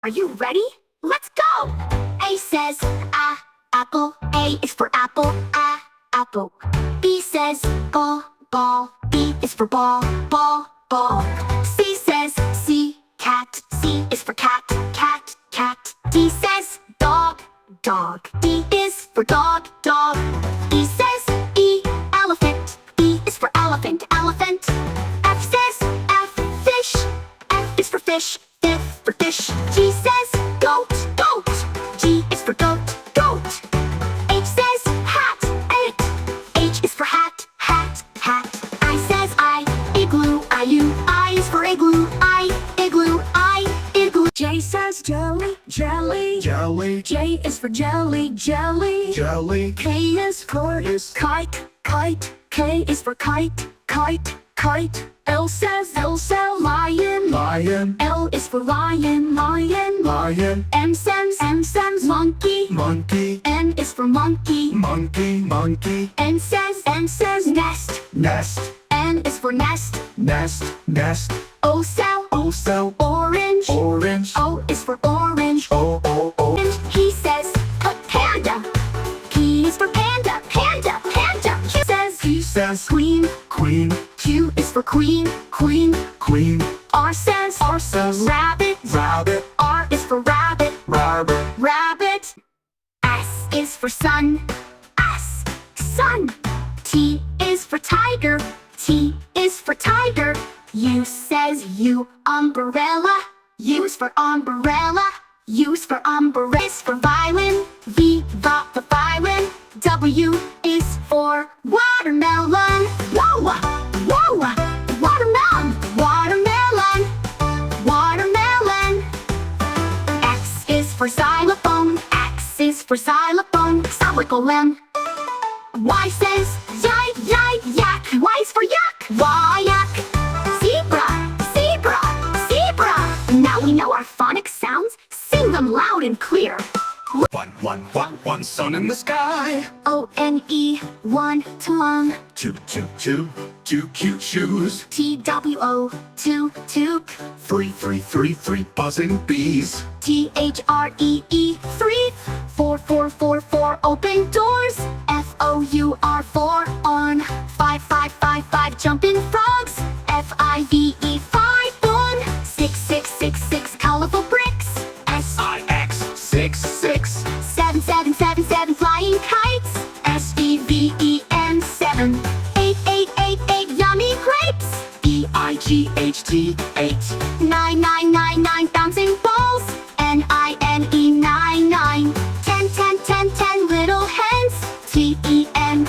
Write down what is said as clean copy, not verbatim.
Are you ready? Let's go! A says, apple. A is for apple, apple. B says, ball, ball. B is for ball, ball, ball. C says, cat. C is for cat, cat, cat. D says, dog, dog. D is for dog, dog. E says, elephant. E is for elephant, elephant. F says, fish. F is for fish, F for fish. G says, goat, goat. G is for goat, goat. H says, hat, H is for hat, hat, hat. I says, igloo, I is for igloo, igloo, igloo. J says, jelly, jelly, jelly. J is for jelly, jelly, jelly. K is for kite, kite. K is for kite, kite, kite. L says, lion, lion. L is for lion, lion, lion. M says, monkey, monkey. N is for monkey, monkey, monkey. N says, nest, nest. N is for nest, nest, nest. O says, orange, orange. O is for orange, O. And he says, panda. P is for panda, panda, panda. He says, queen, queen. Q is for queen, queen, queen. R says, rabbit, rabbit. R is for rabbit, rabbit, rabbit. S is for sun, S, sun. T is for tiger, T is for tiger. U says U, umbrella. U is for umbrella. U is for umbrella. S for violin, V, the violin. W is for watermelon. Whoa, whoa, watermelon, watermelon, watermelon. X is for xylophone, X is for xylophone, xylophone. Y says, yak, Y is for yak, yak. Zebra, zebra, zebra. Now we know our phonics sounds, sing them loud and clear. One sun in the sky. O-N-E, one, tongue. Two cute shoes. T-W-O, two. Three buzzing bees. T-H-R-E-E, three. Four, open doors. F-O-U-R, four, on. Five, jumping frogs. F-I-V-E, five, fun. Six, colorful bricks. S-I-X, six. Seven, flying kites. S-E-V-E-N, seven. Eight, yummy grapes. E-I-G-H-T, eight. Nine, bouncing balls. N-I-N-E, nine. 10, little hens. T-E-N,